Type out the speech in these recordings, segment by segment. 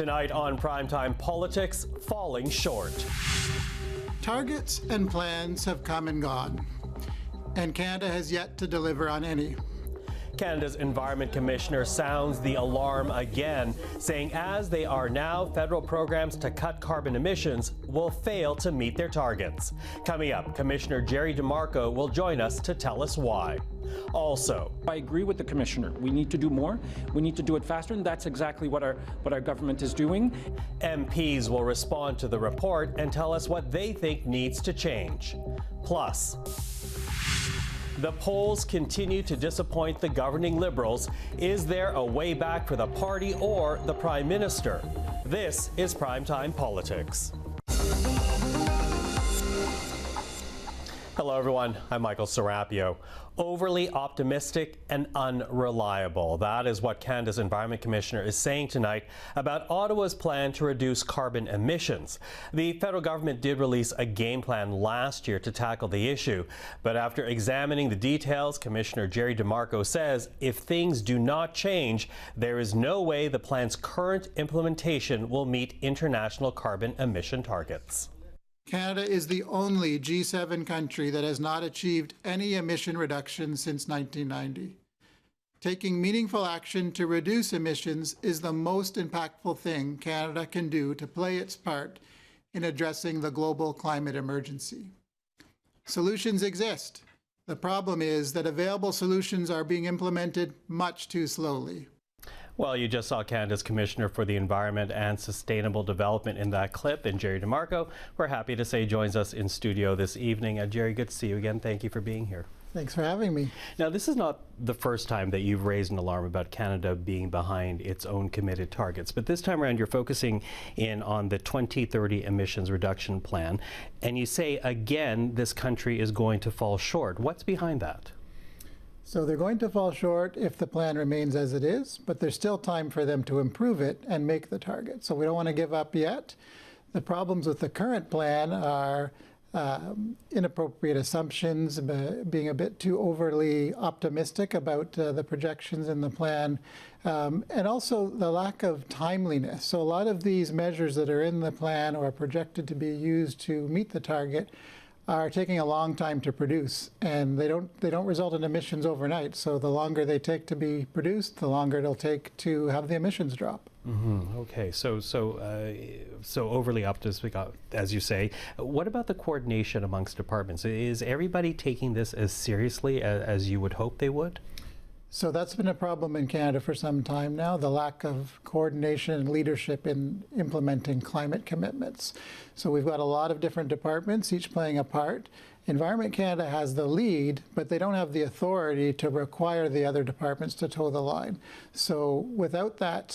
Tonight on Primetime Politics, falling short. Targets and plans have come and gone, and Canada has yet to deliver on any. Canada's Environment Commissioner sounds the alarm again, saying as they are now, federal programs to cut carbon emissions will fail to meet their targets. Coming up, Commissioner DeMarco will join us to tell us why. Also, I agree with the Commissioner. We need to do more. We need to do it faster, and that's exactly what our government is doing. MPs will respond to the report and tell us what they think needs to change. Plus, the polls continue to disappoint the governing Liberals. Is there a way back for the party or the Prime Minister? This is Primetime Politics. Hello, everyone. I'm Michael Serapio. Overly optimistic and unreliable. That is what Canada's Environment Commissioner is saying tonight about Ottawa's plan to reduce carbon emissions. The federal government did release a game plan last year to tackle the issue, but after examining the details, Commissioner DeMarco says if things do not change, there is no way the plan's current implementation will meet international carbon emission targets. Canada is the only G7 country that has not achieved any emission reduction since 1990. Taking meaningful action to reduce emissions is the most impactful thing Canada can do to play its part in addressing the global climate emergency. Solutions exist. The problem is that available solutions are being implemented much too slowly. Well, you just saw Canada's Commissioner for the Environment and Sustainable Development in that clip, and Jerry DeMarco, we're happy to say, joins us in studio this evening. Jerry, good to see you again. Thank you for being here. Thanks for having me. Now, this is not the first time that you've raised an alarm about Canada being behind its own committed targets, but this time around you're focusing in on the 2030 emissions reduction plan, and you say, again, this country is going to fall short. What's behind that? So they're going to fall short if the plan remains as it is, but there's still time for them to improve it and make the target. So we don't want to give up yet. The problems with the current plan are inappropriate assumptions, being a bit too overly optimistic about the projections in the plan, and also the lack of timeliness. So a lot of these measures that are in the plan or are projected to be used to meet the target are taking a long time to produce, and they don't result in emissions overnight. So the longer they take to be produced, the longer it'll take to have the emissions drop. Mm-hmm. Okay, so overly optimistic, as you say. What about the coordination amongst departments? Is everybody taking this as seriously as you would hope they would? So that's been a problem in Canada for some time now, the lack of coordination and leadership in implementing climate commitments. So we've got a lot of different departments, each playing a part. Environment Canada has the lead, but they don't have the authority to require the other departments to toe the line. So without that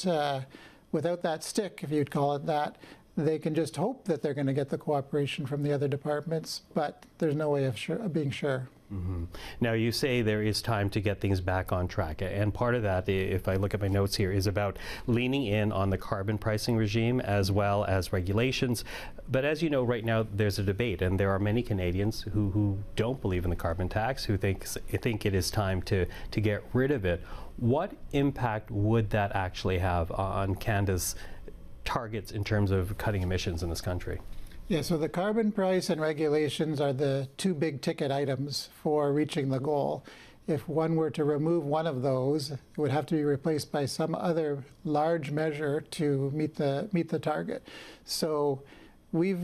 stick, if you'd call it that, they can just hope that they're going to get the cooperation from the other departments, but there's no way of being sure. Mm-hmm. Now, you say there is time to get things back on track, and part of that, if I look at my notes here, is about leaning in on the carbon pricing regime as well as regulations. But as you know, right now there's a debate, and there are many Canadians who don't believe in the carbon tax, who think it is time to get rid of it. What impact would that actually have on Canada's targets in terms of cutting emissions in this country? Yeah, so the carbon price and regulations are the two big ticket items for reaching the goal. If one were to remove one of those, it would have to be replaced by some other large measure to meet the target. So we've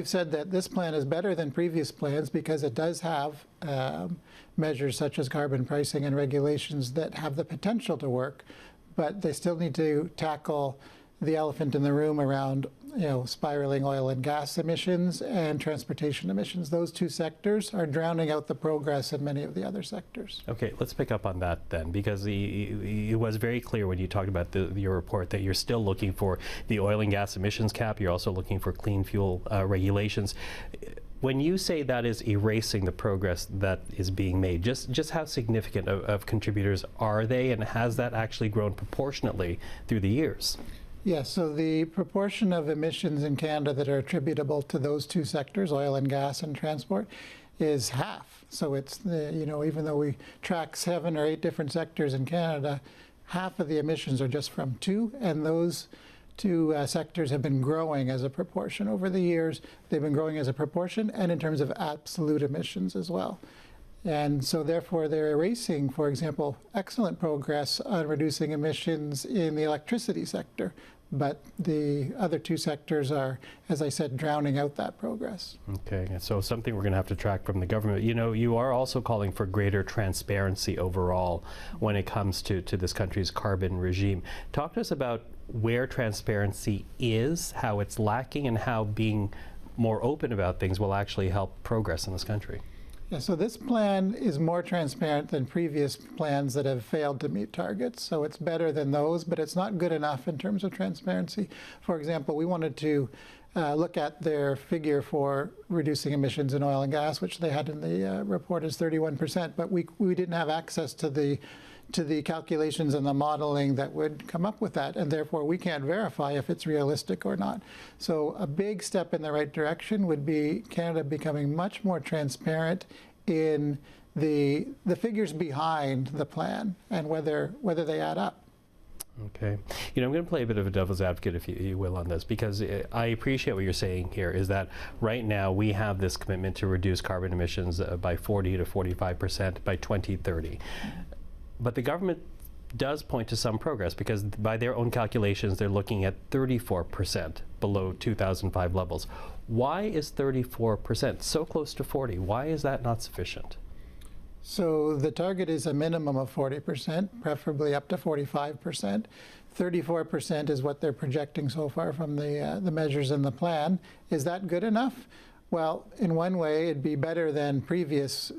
said that this plan is better than previous plans because it does have measures such as carbon pricing and regulations that have the potential to work, but they still need to tackle the elephant in the room around, spiraling oil and gas emissions and transportation emissions. Those two sectors are drowning out the progress in many of the other sectors. Okay, let's pick up on that then, because it was very clear when you talked about your report that you're still looking for the oil and gas emissions cap. You're also looking for clean fuel regulations. When you say that is erasing the progress that is being made, just how significant of contributors are they, and has that actually grown proportionately through the years? Yes, so the proportion of emissions in Canada that are attributable to those two sectors, oil and gas and transport, is half. So it's, even though we track 7 or 8 different sectors in Canada, half of the emissions are just from two, and those two sectors have been growing as a proportion over the years. They've been growing as a proportion and in terms of absolute emissions as well. And so therefore they're erasing, for example, excellent progress on reducing emissions in the electricity sector. But the other two sectors are, as I said, drowning out that progress. Okay, so something we're going to have to track from the government. You know, you are also calling for greater transparency overall when it comes to this country's carbon regime. Talk to us about where transparency is, how it's lacking, and how being more open about things will actually help progress in this country. Yeah, so this plan is more transparent than previous plans that have failed to meet targets. So it's better than those, but it's not good enough in terms of transparency. For example, we wanted to look at their figure for reducing emissions in oil and gas, which they had in the report as 31%, but we didn't have access to the calculations and the modeling that would come up with that, and therefore we can't verify if it's realistic or not. So a big step in the right direction would be Canada becoming much more transparent in the figures behind the plan and whether they add up. Okay. You know, I'm going to play a bit of a devil's advocate, if you will, on this, because I appreciate what you're saying here, is that right now we have this commitment to reduce carbon emissions by 40 to 45% by 2030. But the government does point to some progress, because by their own calculations, they're looking at 34% below 2005 levels. Why is 34% so close to 40? Why is that not sufficient? So the target is a minimum of 40%, preferably up to 45%. 34% is what they're projecting so far from the measures in the plan. Is that good enough? Well, in one way, it'd be better than previous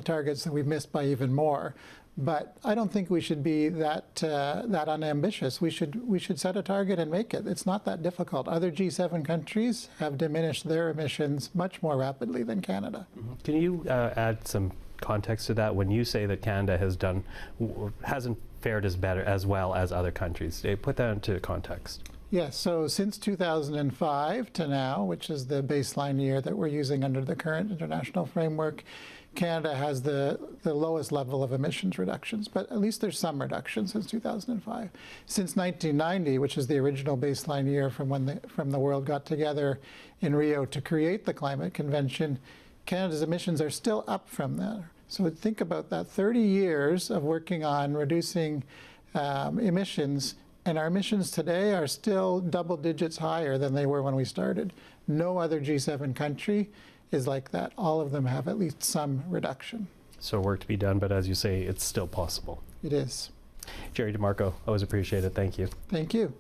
targets that we've missed by even more. But I don't think we should be that unambitious. We should set a target and make it. It's not that difficult. Other G7 countries have diminished their emissions much more rapidly than Canada. Mm-hmm. Can you add some context to that when you say that Canada hasn't fared as well as other countries? Put that into context. Yes, so since 2005 to now, which is the baseline year that we're using under the current international framework, Canada has the lowest level of emissions reductions, but at least there's some reduction since 2005. Since 1990, which is the original baseline year from the world got together in Rio to create the climate convention, Canada's emissions are still up from there. So think about that, 30 years of working on reducing emissions, and our emissions today are still double digits higher than they were when we started. No other G7 country is like that. All of them have at least some reduction. So work to be done, but as you say, it's still possible. It is. Jerry DeMarco, always appreciate it. Thank you. Thank you.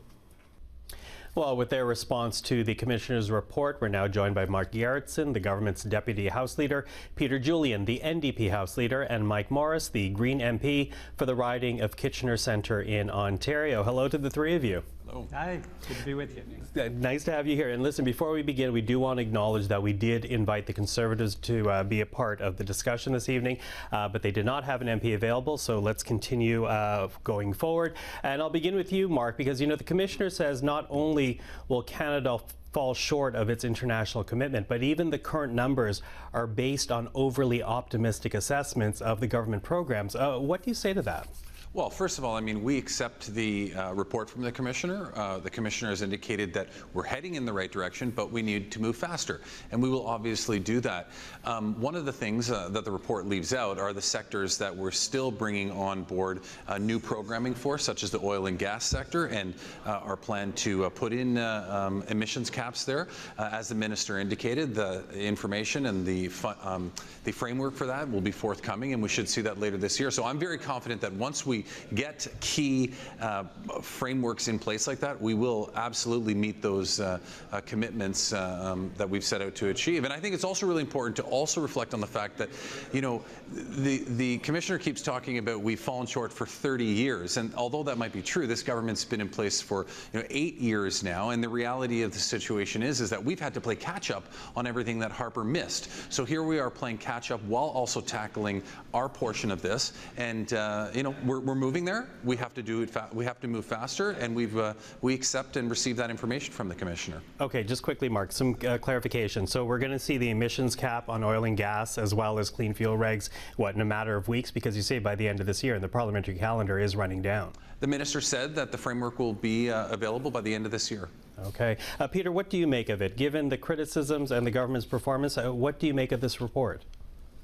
Well, with their response to the Commissioner's report, we're now joined by Mark Gerretsen, the government's Deputy House Leader, Peter Julian, the NDP House Leader, and Mike Morrice, the Green MP for the riding of Kitchener Centre in Ontario. Hello to the three of you. Hello. Hi, good to be with you. Nice to have you here. And listen, before we begin, we do want to acknowledge that we did invite the Conservatives to be a part of the discussion this evening, but they did not have an MP available, so let's continue going forward. And I'll begin with you, Mark, because, you know, the Commissioner says not only will Canada fall short of its international commitment, but even the current numbers are based on overly optimistic assessments of the government programs. What do you say to that? Well, first of all, I mean, we accept the report from the Commissioner. The Commissioner has indicated that we're heading in the right direction, but we need to move faster, and we will obviously do that. One of the things that the report leaves out are the sectors that we're still bringing on board new programming for, such as the oil and gas sector, and our plan to put in emissions caps there. As the Minister indicated, the information and the framework for that will be forthcoming, and we should see that later this year. So I'm very confident that once we get key frameworks in place like that, we will absolutely meet those commitments that we've set out to achieve. And I think it's also really important to also reflect on the fact that, you know, the Commissioner keeps talking about we've fallen short for 30 years. And although that might be true, this government's been in place for 8 years now. And the reality of the situation is that we've had to play catch up on everything that Harper missed. So here we are playing catch up while also tackling our portion of this. And, you know, we're we're moving there. We have to do it. We have to move faster, and we accept and receive that information from the Commissioner. Okay, just quickly, Mark, some clarification. So we're going to see the emissions cap on oil and gas as well as clean fuel regs, in a matter of weeks? Because you say by the end of this year, and the parliamentary calendar is running down. The Minister said that the framework will be available by the end of this year. Okay. Peter, what do you make of it? Given the criticisms and the government's performance, what do you make of this report?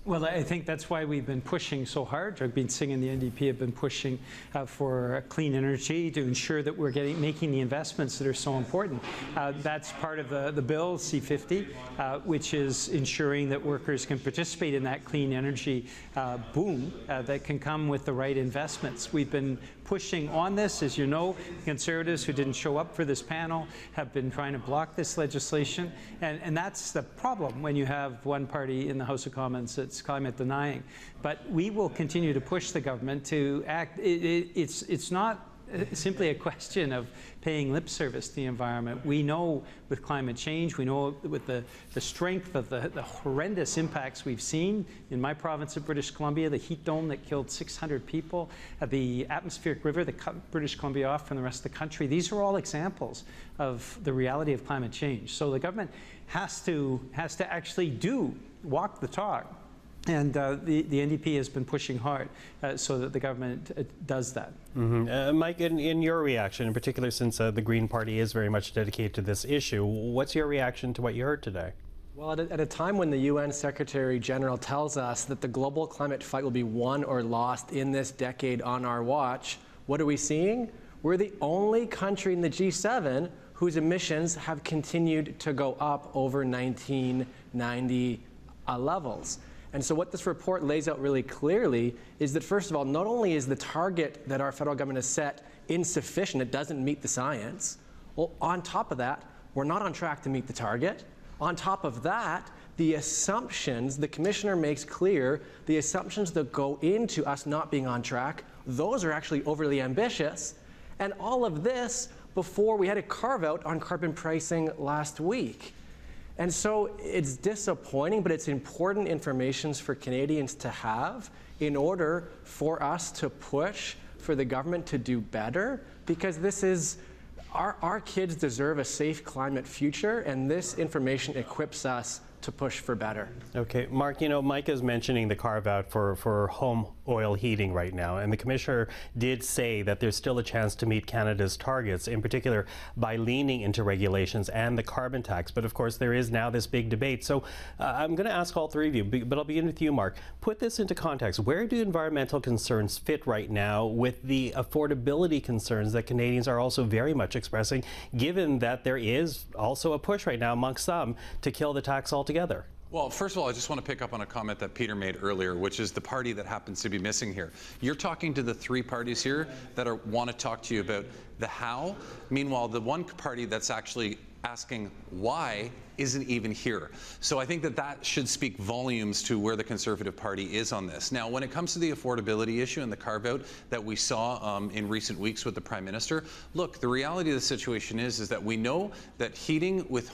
Well, I think that's why we've been pushing so hard. I've been singing the NDP have been pushing for clean energy to ensure that we're making the investments that are so important. That's part of the bill, C-50, which is ensuring that workers can participate in that clean energy boom that can come with the right investments. We've been pushing on this. As you know, Conservatives who didn't show up for this panel have been trying to block this legislation. And that's the problem when you have one party in the House of Commons that's climate denying. But we will continue to push the government to act. It's not simply a question of paying lip service to the environment. We know with climate change, we know with the strength of the horrendous impacts we've seen in my province of British Columbia, the heat dome that killed 600 people, the atmospheric river that cut British Columbia off from the rest of the country. These are all examples of the reality of climate change. So the government has to actually walk the talk. And the NDP has been pushing hard so that the government does that. Mm-hmm. Mike, in your reaction, in particular since the Green Party is very much dedicated to this issue, what's your reaction to what you heard today? Well, at a time when the UN Secretary General tells us that the global climate fight will be won or lost in this decade on our watch, what are we seeing? We're the only country in the G7 whose emissions have continued to go up over 1990 levels. And so what this report lays out really clearly is that, first of all, not only is the target that our federal government has set insufficient, it doesn't meet the science. Well, on top of that, we're not on track to meet the target. On top of that, the assumptions, the Commissioner makes clear, the assumptions that go into us not being on track, those are actually overly ambitious. And all of this before we had a carve-out on carbon pricing last week. And so it's disappointing, but it's important information for Canadians to have in order for us to push for the government to do better, because this is, our kids deserve a safe climate future, and this information equips us to push for better. Okay, Mark, Mike is mentioning the carve-out for home oil heating right now, and the Commissioner did say that there's still a chance to meet Canada's targets, in particular by leaning into regulations and the carbon tax. But of course, there is now this big debate. So I'm going to ask all three of you, but I'll begin with you, Mark. Put this into context. Where do environmental concerns fit right now with the affordability concerns that Canadians are also very much expressing, given that there is also a push right now amongst some to kill the tax altogether? Well, first of all, I just want to pick up on a comment that Peter made earlier, which is the party that happens to be missing here. You're talking to the three parties here that want to talk to you about the how. Meanwhile, the one party that's actually asking why isn't even here. So I think that should speak volumes to where the Conservative Party is on this. Now, when it comes to the affordability issue and the carve-out that we saw in recent weeks with the Prime Minister, look, the reality of the situation is that we know that heating with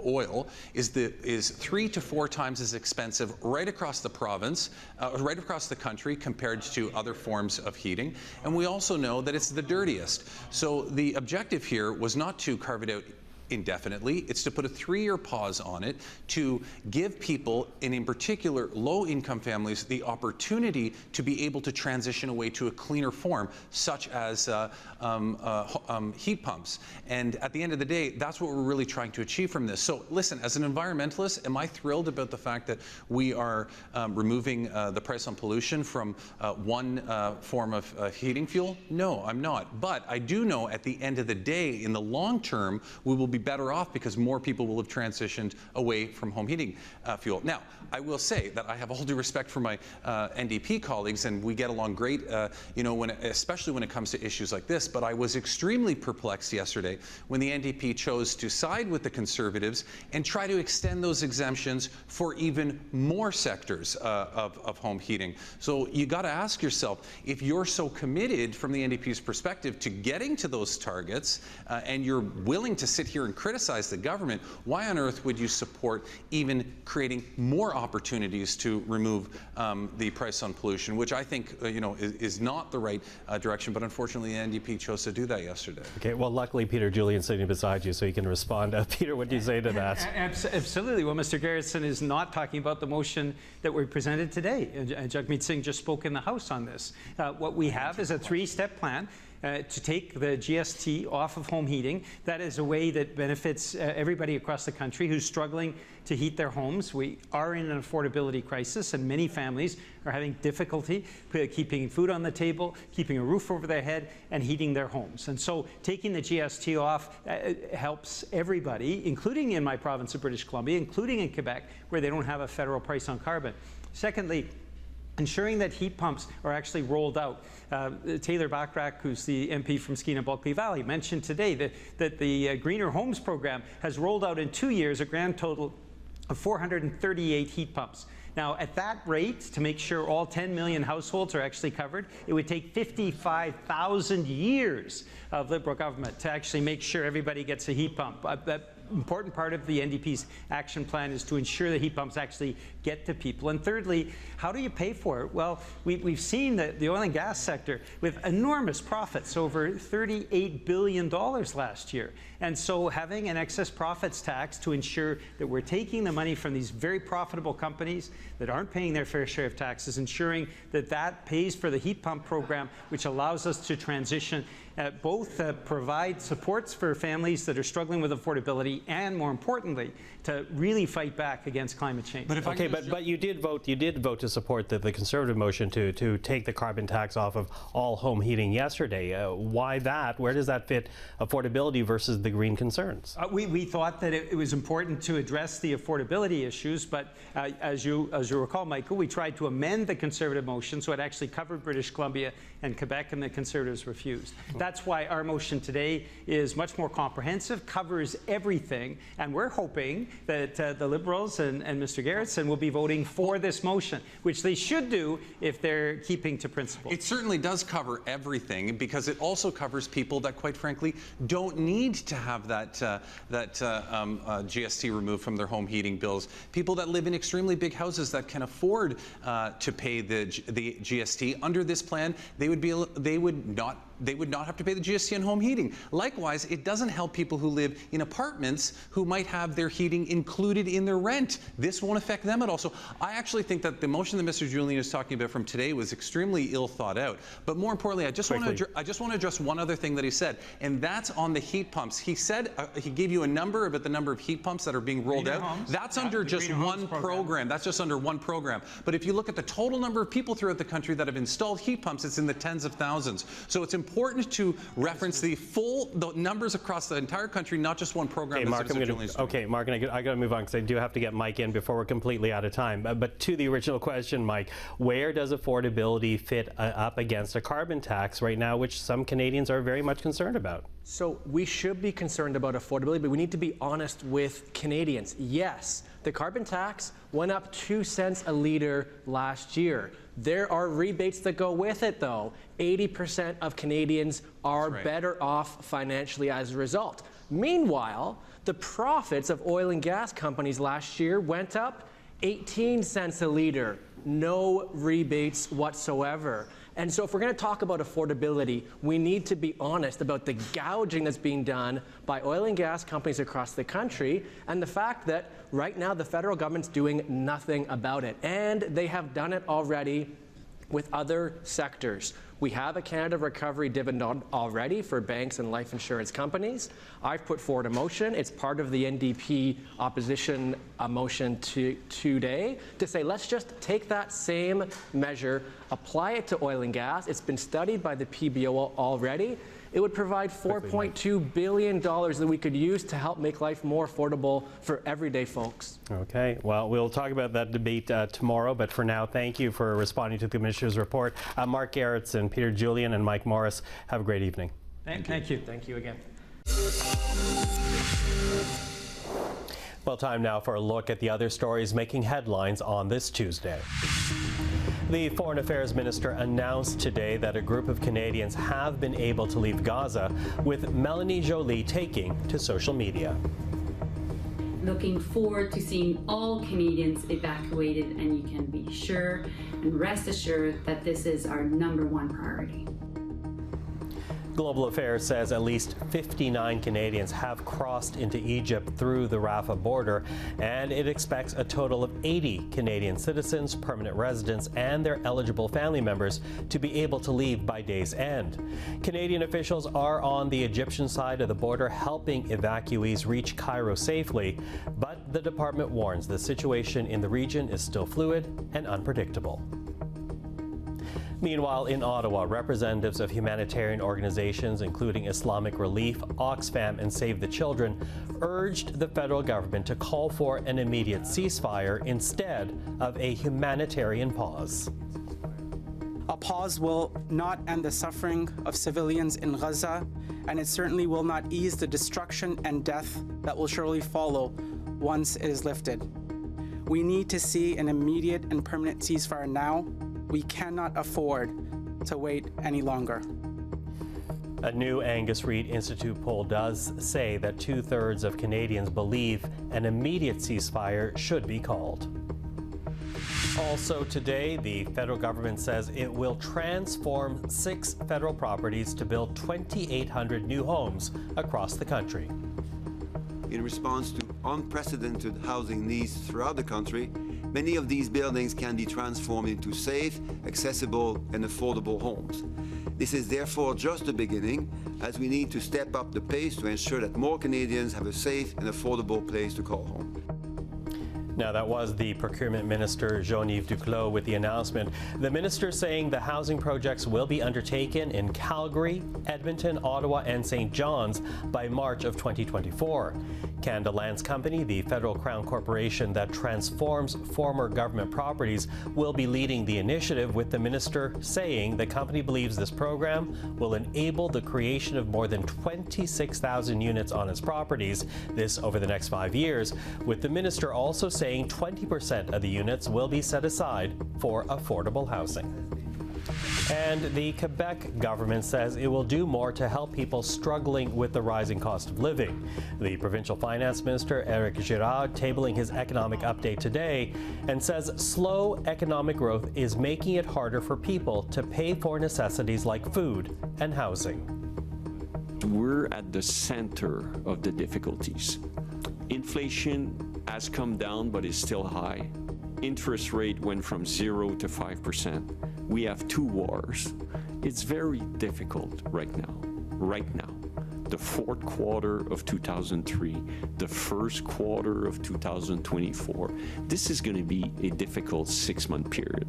oil is 3 to 4 times as expensive right across the province, right across the country compared to other forms of heating. And we also know that it's the dirtiest. So the objective here was not to carve it out indefinitely. It's to put a 3-year pause on it to give people, and in particular low-income families, the opportunity to be able to transition away to a cleaner form, such as heat pumps. And at the end of the day, that's what we're really trying to achieve from this. So listen, as an environmentalist, am I thrilled about the fact that we are removing the price on pollution from one form of heating fuel? No, I'm not. But I do know at the end of the day, in the long term, we will be better off because more people will have transitioned away from home heating fuel. Now, I will say that I have all due respect for my NDP colleagues, and we get along great, especially when it comes to issues like this. But I was extremely perplexed yesterday when the NDP chose to side with the Conservatives and try to extend those exemptions for even more sectors of home heating. So you got to ask yourself, if you're so committed from the NDP's perspective to getting to those targets, and you're willing to sit here and criticize the government, why on earth would you support even creating more opportunities to remove the price on pollution, which I think is not the right direction, but unfortunately the NDP chose to do that yesterday. Okay, well, luckily Peter Julian sitting beside you so he can respond. Peter, what do you say to that? Absolutely. Well, Mr. Gerretsen is not talking about the motion that we presented today. Jagmeet Singh just spoke in the House on this. What we have is a three-step plan to take the GST off of home heating. That is a way that benefits everybody across the country who's struggling to heat their homes. We are in an affordability crisis, and many families are having difficulty keeping food on the table, keeping a roof over their head, and heating their homes. And so taking the GST off helps everybody, including in my province of British Columbia, including in Quebec, where they don't have a federal price on carbon. Secondly, ensuring that heat pumps are actually rolled out. Taylor Bachrach, who's the MP from Skeena Bulkley Valley, mentioned today that the Greener Homes program has rolled out in 2 years a grand total of 438 heat pumps. Now, at that rate, to make sure all 10 million households are actually covered, it would take 55,000 years of Liberal government to actually make sure everybody gets a heat pump. That important part of the NDP's action plan is to ensure that heat pumps actually get to people. And thirdly, how do you pay for it? Well, we've seen the oil and gas sector with enormous profits, over $38 billion last year. And so having an excess profits tax to ensure that we're taking the money from these very profitable companies that aren't paying their fair share of taxes, ensuring that that pays for the heat pump program, which allows us to transition, both provide supports for families that are struggling with affordability and, more importantly, to really fight back against climate change. But you did vote to support the Conservative motion to take the carbon tax off of all home heating yesterday. Why that? Where does that fit affordability versus the green concerns? We thought that it was important to address the affordability issues, but as you recall, Michael, we tried to amend the Conservative motion so it actually covered British Columbia and Quebec, and the Conservatives refused. That's why our motion today is much more comprehensive, covers everything, and we're hoping that the Liberals and Mr. Gerretsen will be voting for this motion, which they should do if they're keeping to principle. It certainly does cover everything, because it also covers people that, quite frankly, don't need to have that GST removed from their home heating bills. People that live in extremely big houses that can afford to pay the GST. Under this plan, they would not have to pay the GST on home heating. Likewise, it doesn't help people who live in apartments who might have their heating included in their rent. This won't affect them at all. So I actually think that the motion that Mr. Julian is talking about from today was extremely ill thought out. But more importantly, I just want to address one other thing that he said, and that's on the heat pumps. He said he gave you a number about the number of heat pumps that are being rolled out. That's under just one program. That's just under one program. But if you look at the total number of people throughout the country that have installed heat pumps, it's in the tens of thousands. So it's important to reference the numbers across the entire country, not just one program. Okay, Mark, I got to move on because I do have to get Mike in before we're completely out of time. But to the original question, Mike, where does affordability fit up against a carbon tax right now, which some Canadians are very much concerned about? So we should be concerned about affordability, but we need to be honest with Canadians. Yes, the carbon tax went up 2 cents a litre last year. There are rebates that go with it, though. 80% of Canadians are better off financially as a result. Meanwhile, the profits of oil and gas companies last year went up 18 cents a litre. No rebates whatsoever. And so if we're going to talk about affordability, we need to be honest about the gouging that's being done by oil and gas companies across the country, and the fact that right now the federal government's doing nothing about it. And they have done it already with other sectors. We have a Canada Recovery Dividend already for banks and life insurance companies. I've put forward a motion. It's part of the NDP opposition motion today to say, let's just take that same measure, apply it to oil and gas. It's been studied by the PBO already. It would provide $4.2 billion that we could use to help make life more affordable for everyday folks. Okay, well, we'll talk about that debate tomorrow, but for now, thank you for responding to the Commissioner's report. Mark Gerretsen, Peter Julian, and Mike Morrice, have a great evening. Thank you. Thank you again. Well, time now for a look at the other stories making headlines on this Tuesday. The Foreign Affairs Minister announced today that a group of Canadians have been able to leave Gaza, with Melanie Joly taking to social media. Looking forward to seeing all Canadians evacuated, and you can be sure and rest assured that this is our #1 priority. Global Affairs says at least 59 Canadians have crossed into Egypt through the Rafah border, and it expects a total of 80 Canadian citizens, permanent residents, and their eligible family members to be able to leave by day's end. Canadian officials are on the Egyptian side of the border helping evacuees reach Cairo safely, but the department warns the situation in the region is still fluid and unpredictable. Meanwhile, in Ottawa, representatives of humanitarian organizations, including Islamic Relief, Oxfam, and Save the Children, urged the federal government to call for an immediate ceasefire instead of a humanitarian pause. A pause will not end the suffering of civilians in Gaza, and it certainly will not ease the destruction and death that will surely follow once it is lifted. We need to see an immediate and permanent ceasefire now. We cannot afford to wait any longer. A new Angus Reid Institute poll does say that 2/3 of Canadians believe an immediate ceasefire should be called. Also today, the federal government says it will transform 6 federal properties to build 2,800 new homes across the country. In response to unprecedented housing needs throughout the country, many of these buildings can be transformed into safe, accessible, and affordable homes. This is therefore just the beginning, as we need to step up the pace to ensure that more Canadians have a safe and affordable place to call home. Now, that was the Procurement Minister, Jean-Yves Duclos, with the announcement. The minister saying the housing projects will be undertaken in Calgary, Edmonton, Ottawa, and St. John's by March of 2024. Canada Lands Company, the federal crown corporation that transforms former government properties, will be leading the initiative, with the minister saying the company believes this program will enable the creation of more than 26,000 units on its properties, this over the next 5 years, with the minister also saying 20% of the units will be set aside for affordable housing. And the Quebec government says it will do more to help people struggling with the rising cost of living. The provincial finance minister, Éric Girard, tabling his economic update today, and says slow economic growth is making it harder for people to pay for necessities like food and housing. We're at the center of the difficulties. Inflation has come down, but is still high. Interest rate went from 0 to 5%. We have 2 wars. It's very difficult right now. The fourth quarter of 2003, the first quarter of 2024. This is going to be a difficult 6-month period.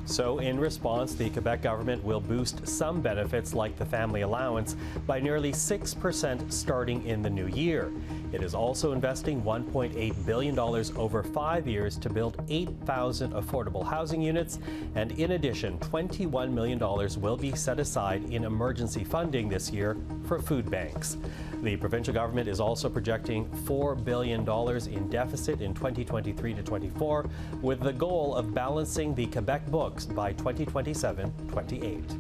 So in response, the Quebec government will boost some benefits like the family allowance by nearly 6% starting in the new year. It is also investing $1.8 billion over 5 years to build 8,000 affordable housing units, and in addition, $21 million will be set aside in emergency funding this year for food banks. The provincial government is also projecting $4 billion in deficit in 2023 to 24, with the goal of balancing the Quebec books by 2027-28.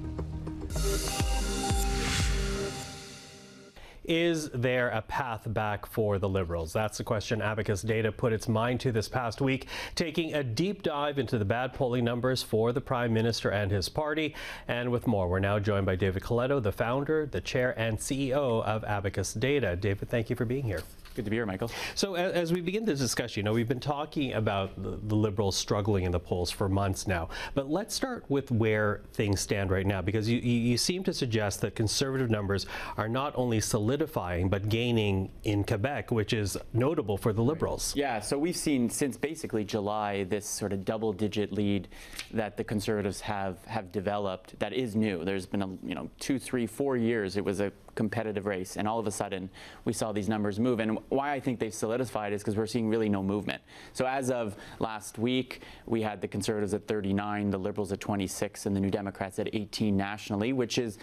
Is there a path back for the Liberals? That's the question Abacus Data put its mind to this past week, taking a deep dive into the bad polling numbers for the Prime Minister and his party. And with more, we're now joined by David Coletto, the founder, the chair, and CEO of Abacus Data. David, thank you for being here. Good to be here, Michael. So as we begin this discussion, we've been talking about the Liberals struggling in the polls for months now. But let's start with where things stand right now, because you seem to suggest that Conservative numbers are not only solidifying, but gaining in Quebec, which is notable for the Liberals. Yeah, so we've seen since basically July this sort of double-digit lead that the Conservatives have developed that is new. There's been 2, 3, 4 years it was a competitive race, and all of a sudden we saw these numbers move. And why I think they've solidified is because we're seeing really no movement. So as of last week, we had the Conservatives at 39, the Liberals at 26, and the New Democrats at 18 nationally, which is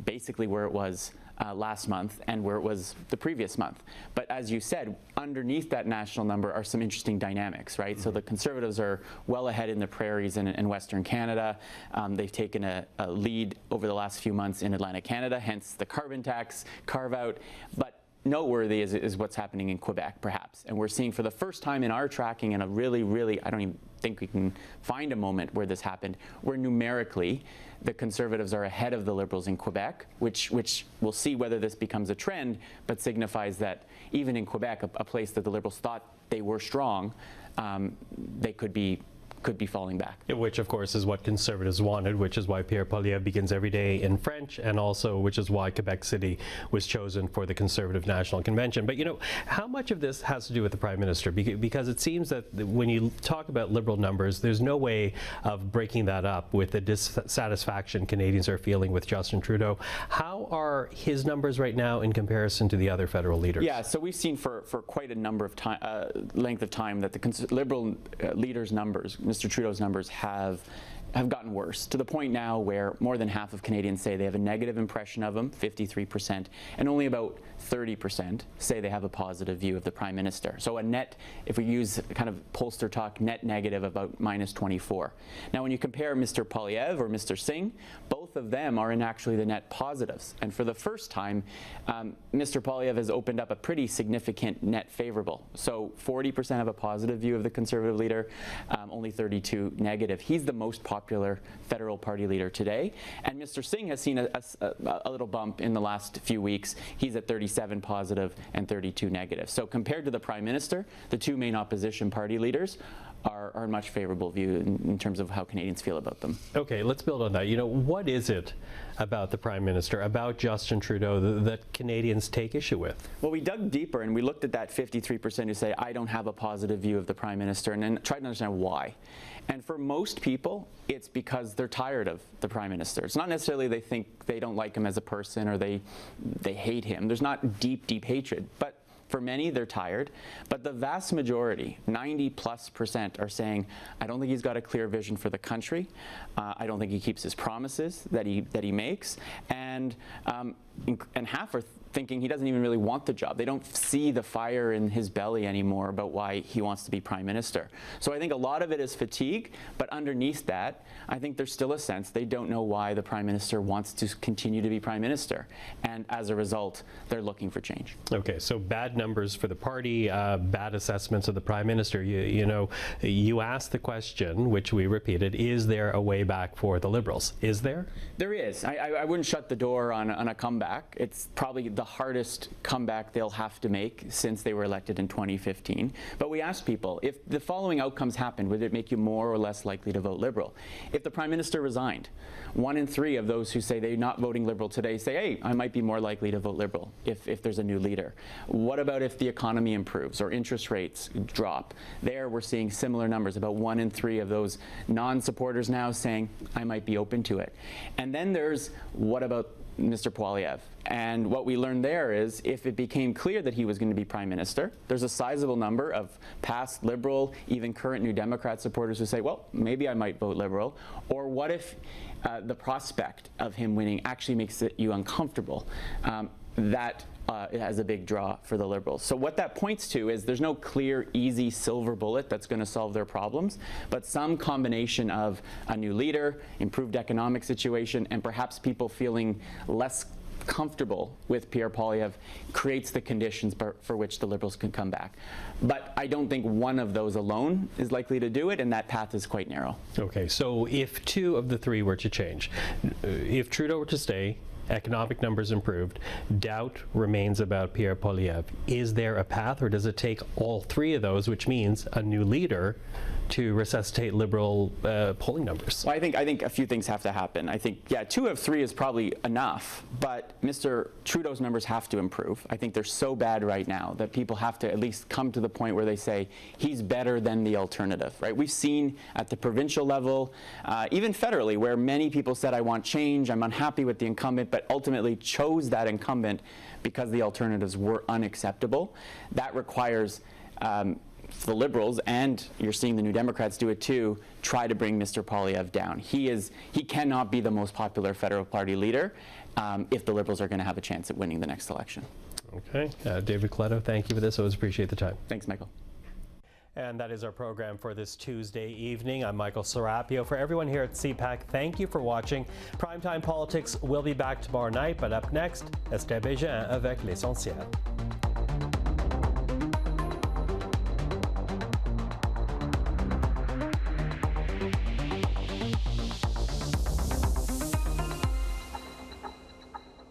basically where it was last month and where it was the previous month. But as you said, underneath that national number are some interesting dynamics, right? So the Conservatives are well ahead in the prairies in Western Canada. They've taken a lead over the last few months in Atlantic Canada, hence the carbon tax carve-out. But noteworthy is what's happening in Quebec, perhaps. And we're seeing for the first time in our tracking, in a really, I don't even think we can find a moment where this happened, where numerically the Conservatives are ahead of the Liberals in Quebec, which we'll see whether this becomes a trend, but signifies that even in Quebec, a place that the Liberals thought they were strong, they could be falling back. Which, of course, is what Conservatives wanted, which is why Pierre Poilievre begins every day in French, and also which is why Quebec City was chosen for the Conservative National Convention. But, you know, how much of this has to do with the Prime Minister? Because it seems that when you talk about Liberal numbers, there's no way of breaking that up with the dissatisfaction Canadians are feeling with Justin Trudeau. How are his numbers right now in comparison to the other federal leaders? Yeah, so we've seen for quite a number of time, length of time, that the Liberal leaders' numbers, Mr. Trudeau's numbers, have gotten worse, to the point now where more than half of Canadians say they have a negative impression of him, 53%, and only about 30% say they have a positive view of the Prime Minister. So a net, if we use kind of pollster talk, net negative about -24. Now when you compare Mr. Poilievre or Mr. Singh, both of them are in actually the net positives. And for the first time, Mr. Poilievre has opened up a pretty significant net favorable. So 40% have a positive view of the Conservative leader, only 32 negative. He's the most popular federal party leader today. And Mr. Singh has seen a little bump in the last few weeks. He's at 37 positive and 32 negative. So compared to the Prime Minister, the two main opposition party leaders are a much favorable view in terms of how Canadians feel about them. Okay, let's build on that. You know, what is it about the Prime Minister, about Justin Trudeau, that Canadians take issue with? Well, we dug deeper and we looked at that 53% who say, I don't have a positive view of the Prime Minister, and then tried to understand why. And for most people, it's because they're tired of the Prime Minister. It's not necessarily they think they don't like him as a person or they hate him. There's not deep hatred. But for many, they're tired, but the vast majority, 90+%, are saying, I don't think he's got a clear vision for the country. I don't think he keeps his promises that he makes, and half are thinking he doesn't even really want the job. They don't see the fire in his belly anymore about why he wants to be Prime Minister. So I think a lot of it is fatigue, but underneath that, I think there's still a sense they don't know why the Prime Minister wants to continue to be Prime Minister. And as a result, they're looking for change. Okay, so bad numbers for the party, bad assessments of the Prime Minister. You know, you asked the question, which we repeated, is there a way back for the Liberals? Is there? There is. I wouldn't shut the door on a comeback. It's probably the hardest comeback they'll have to make since they were elected in 2015. But we asked people, if the following outcomes happened, would it make you more or less likely to vote Liberal? If the Prime Minister resigned, 1 in 3 of those who say they're not voting Liberal today say, hey, I might be more likely to vote Liberal if there's a new leader. What about if the economy improves or interest rates drop? There we're seeing similar numbers, about 1 in 3 of those non-supporters now saying, I might be open to it. And then there's, what about Mr. Poilievre? And what we learned there is, if it became clear that he was going to be Prime Minister, there's a sizable number of past Liberal, even current New Democrat supporters who say, well, maybe I might vote Liberal. Or what if the prospect of him winning actually makes you uncomfortable? It has a big draw for the Liberals. So what that points to is there's no clear, easy silver bullet that's going to solve their problems, but some combination of a new leader, improved economic situation, and perhaps people feeling less comfortable with Pierre Poilievre creates the conditions for which the Liberals can come back. But I don't think one of those alone is likely to do it, and that path is quite narrow. Okay, so if 2 of the 3 were to change, if Trudeau were to stay, economic numbers improved, doubt remains about Pierre Poilievre, is there a path, or does it take all 3 of those, which means a new leader, to resuscitate Liberal polling numbers? Well, I think a few things have to happen. I think, yeah, 2 of 3 is probably enough, but Mr. Trudeau's numbers have to improve. I think they're so bad right now that people have to at least come to the point where they say he's better than the alternative, right? We've seen at the provincial level, even federally, where many people said, I want change, I'm unhappy with the incumbent, but ultimately chose that incumbent because the alternatives were unacceptable. That requires the Liberals, and you're seeing the New Democrats do it too, try to bring Mr. Poilievre down. He cannot be the most popular federal party leader if the Liberals are going to have a chance at winning the next election. Okay. David Coletto, thank you for this. Always appreciate the time. Thanks, Michael. And that is our program for this Tuesday evening. I'm Michael Serapio. For everyone here at CPAC, thank you for watching. Primetime Politics will be back tomorrow night, but up next, Esther Bégin avec l'essentiel.